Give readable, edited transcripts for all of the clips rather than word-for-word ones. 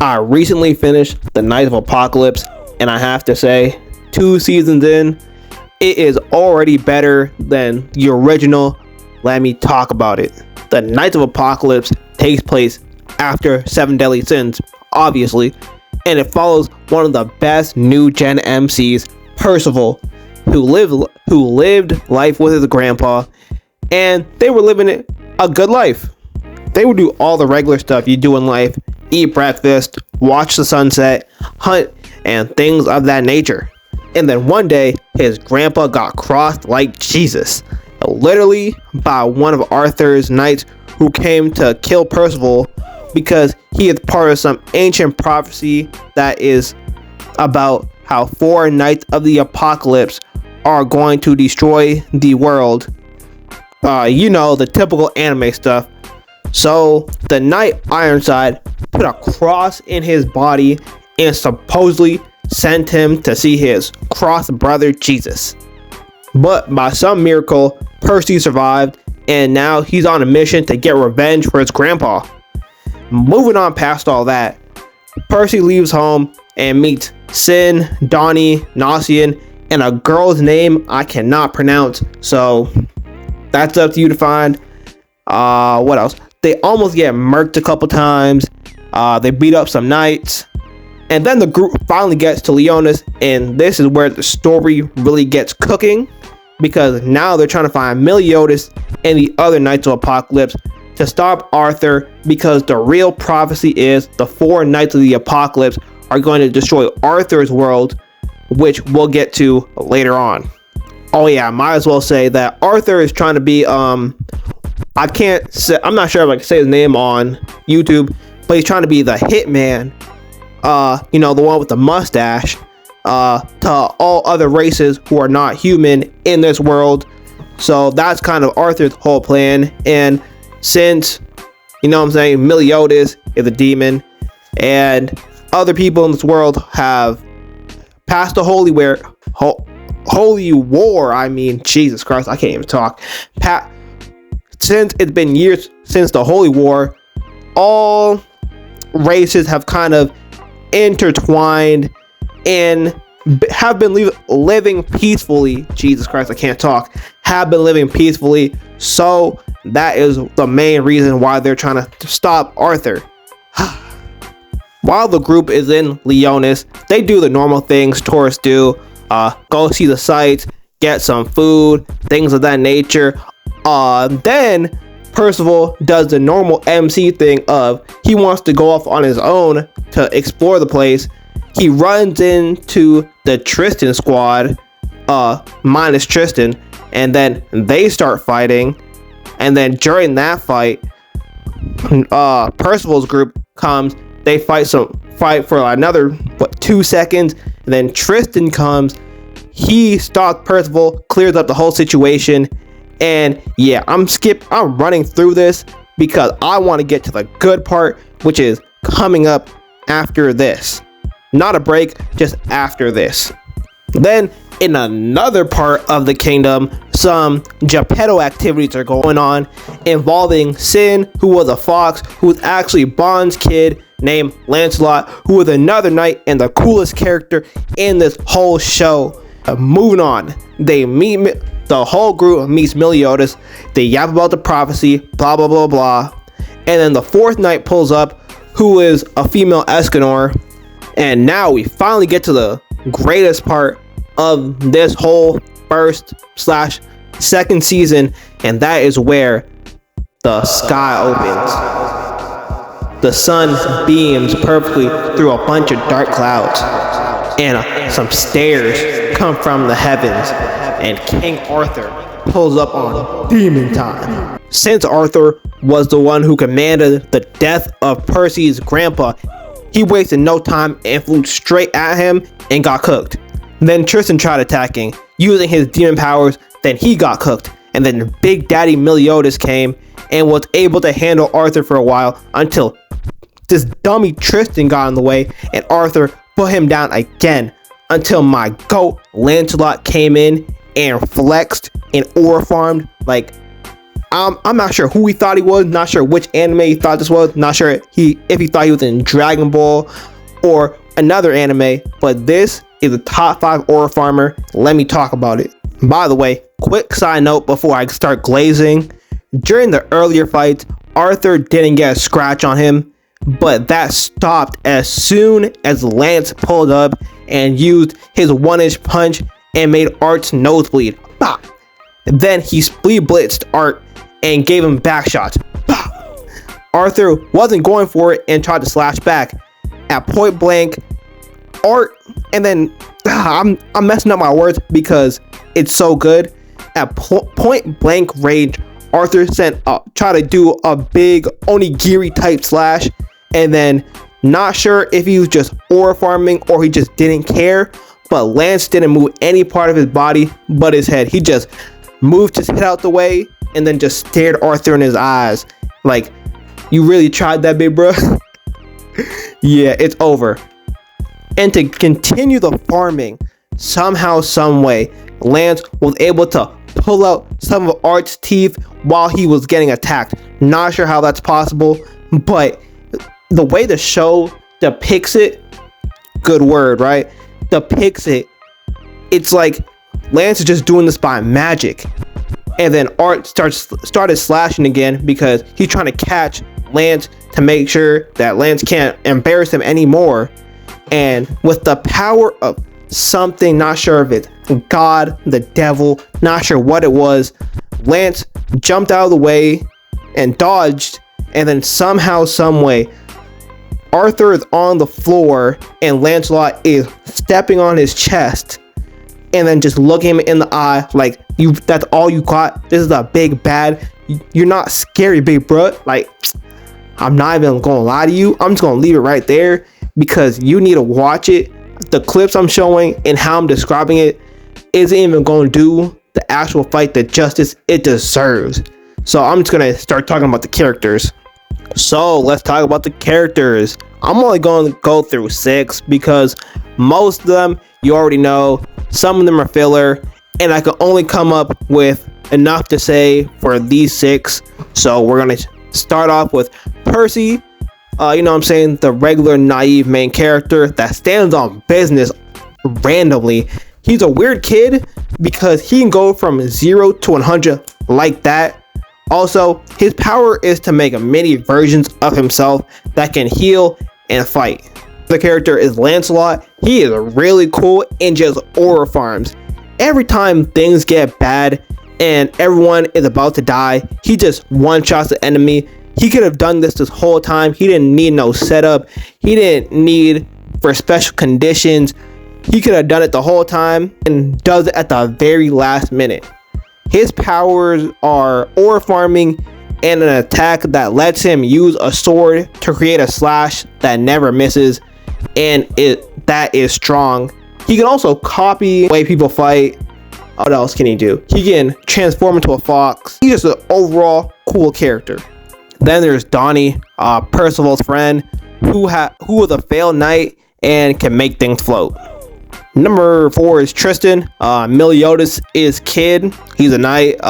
I recently finished The Knights of Apocalypse, and I have to say, 2 seasons in, it is already better than the original. Let me talk about it. The Knights of Apocalypse takes place after 7 Deadly Sins, obviously, and it follows one of the best new gen MCs, Percival, who lived life with his grandpa, and they were living a good life. They would do all the regular stuff you do in life: eat breakfast, watch the sunset, hunt, and things of that nature. And then one day, his grandpa got crossed like Jesus, literally by one of Arthur's knights who came to kill Percival because he is part of some ancient prophecy that is about how 4 knights of the apocalypse are going to destroy the world. The typical anime stuff. So the knight Ironside put a cross in his body and supposedly sent him to see his crossed brother Jesus. But by some miracle, Percy survived, and now he's on a mission to get revenge for his grandpa. Moving on past all that, Percy leaves home and meets Sin, Donny, Nasien, and a girl's name I cannot pronounce, so that's up to you to find. What else? They almost get murked a couple times. They beat up some knights. And then the group finally gets to Leonis, and this is where the story really gets cooking, because now they're trying to find Meliodas and the other Knights of Apocalypse to stop Arthur, because the real prophecy is the 4 Knights of the Apocalypse are going to destroy Arthur's world, which we'll get to later on. Oh yeah, I might as well say that Arthur is trying to be, I'm not sure if I can say his name on YouTube, but he's trying to be the hitman, the one with the mustache, to all other races who are not human in this world. So that's kind of Arthur's whole plan. And since, Meliodas is a demon, and other people in this world have passed the holy war, Jesus Christ, I can't even talk. Since it's been years since the Holy War, all races have kind of intertwined and have been living peacefully. Jesus Christ, I can't talk. Have been living peacefully. So that is the main reason why they're trying to stop Arthur. While the group is in Leonis, they do the normal things tourists do. Go see the sights, get some food, things of that nature. Then Percival does the normal MC thing of he wants to go off on his own to explore the place. He runs into the Tristan squad, minus Tristan, and then they start fighting. And then during that fight, Percival's group comes. They fight for another 2 seconds, and then Tristan comes. He stops Percival, clears up the whole situation. And yeah, I'm running through this because I want to get to the good part, which is coming up after this. Not a break, just after this. Then in another part of the kingdom, some Geppetto activities are going on involving Sin, who was a fox, who was actually Bond's kid named Lancelot, who was another knight and the coolest character in this whole show. Moving on, the whole group meets Meliodas. They yap about the prophecy, blah blah blah blah, and then the 4th knight pulls up, who is a female Escanor. And now we finally get to the greatest part of this whole first/second season, and that is where the sky opens. The sun beams perfectly through a bunch of dark clouds, and some stairs come from the heavens, and King Arthur pulls up on demon time. Since Arthur was the one who commanded the death of Percy's grandpa, he wasted no time and flew straight at him and got cooked. Then Tristan tried attacking, using his demon powers, then he got cooked. And then Big Daddy Meliodas came and was able to handle Arthur for a while until this dummy Tristan got in the way and Arthur put him down again, until my goat Lancelot came in and flexed and aura farmed like I'm not sure who he thought he was, not sure which anime he thought this was, not sure if he thought he was in Dragon Ball or another anime, but this is a top 5 aura farmer. Let me talk about it. By the way, quick side note before I start glazing, during the earlier fights, Arthur didn't get a scratch on him, but that stopped as soon as Lance pulled up and used his 1-inch punch and made Art's nose bleed. Bah! Then he speed blitzed Art and gave him back shots. Bah! Arthur wasn't going for it and tried to slash back. At point blank, Art, and then I'm messing up my words because it's so good. At point blank range, Arthur tried to do a big onigiri type slash, and then not sure if he was just aura farming or he just didn't care, but Lance didn't move any part of his body but his head. He just moved his head out the way and then just stared Arthur in his eyes like, you really tried that, big bro? Yeah, it's over. And to continue the farming, somehow, some way, Lance was able to pull out some of Art's teeth while he was getting attacked. Not sure how that's possible, but the way the show depicts it, good word, right? Depicts it, it's like Lance is just doing this by magic. And then Art started slashing again because he's trying to catch Lance to make sure that Lance can't embarrass him anymore. And with the power of something, not sure if it's God, the devil, not sure what it was, Lance jumped out of the way and dodged, and then somehow, some way, Arthur is on the floor and Lancelot is stepping on his chest and then just looking him in the eye like, that's all you got? This is a big bad? You're not scary, big bro. Like, I'm not even gonna lie to you. I'm just gonna leave it right there because you need to watch it. The clips I'm showing and how I'm describing it isn't even gonna do the actual fight the justice it deserves. So I'm just gonna start talking about the characters. So let's talk about the characters. I'm only going to go through 6 because most of them you already know. Some of them are filler, and I can only come up with enough to say for these 6. So we're gonna start off with Percy. You know what I'm saying, the regular naive main character that stands on business randomly. He's a weird kid because he can go from 0 to 100 like that. Also, his power is to make mini versions of himself that can heal and fight. The character is Lancelot. He is really cool and just aura farms. Every time things get bad and everyone is about to die, he just one-shots the enemy. He could have done this whole time. He didn't need no setup. He didn't need for special conditions. He could have done it the whole time and does it at the very last minute. His powers are aura farming and an attack that lets him use a sword to create a slash that never misses, and that is strong. He can also copy the way people fight. What else can he do? He can transform into a fox. He's just an overall cool character. Then there's Donny, Percival's friend, who is a failed knight and can make things float. Number 4 is Tristan. Meliodas is kid. He's a knight.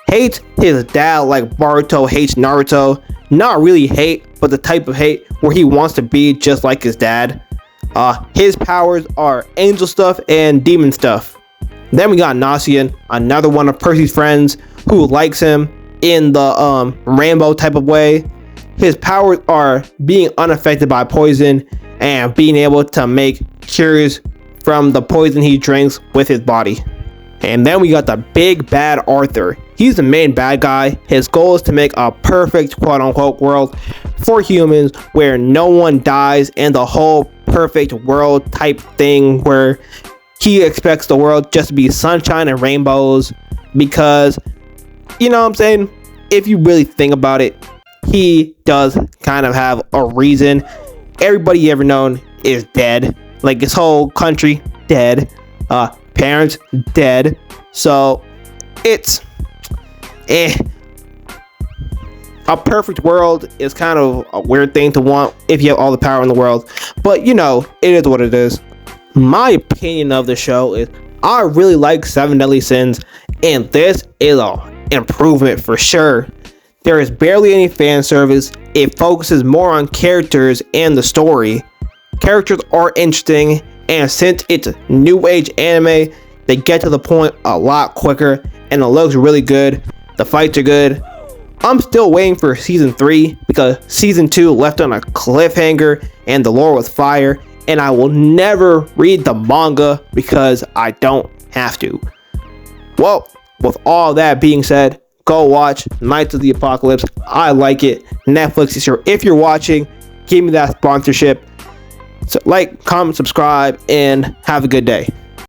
Hates his dad like Boruto hates Naruto. Not really hate, but the type of hate where he wants to be just like his dad. His powers are angel stuff and demon stuff. Then we got Nasien, another one of Percy's friends who likes him in the rainbow type of way. His powers are being unaffected by poison and being able to make cures from the poison he drinks with his body. And then we got the big bad Arthur. He's the main bad guy. His goal is to make a perfect quote-unquote world for humans where no one dies, and the whole perfect world type thing where he expects the world just to be sunshine and rainbows because, you know what I'm saying, if you really think about it, he does kind of have a reason. Everybody you ever known is dead. Like his whole country dead, parents dead, so it's a perfect world is kind of a weird thing to want if you have all the power in the world, but you know, it is what it is. My opinion of the show is I really like 7 Deadly Sins, and this is a improvement for sure. There is barely any fan service. It focuses more on characters and the story. Characters are interesting, and since it's new age anime, they get to the point a lot quicker, and it looks really good. The fights are good. I'm still waiting for season 3 because season 2 left on a cliffhanger and the lore was fire, and I will never read the manga because I don't have to. Well, with all that being said, go watch Knights of the Apocalypse. I like it. Netflix is here. If you're watching, give me that sponsorship. So like, comment, subscribe, and have a good day.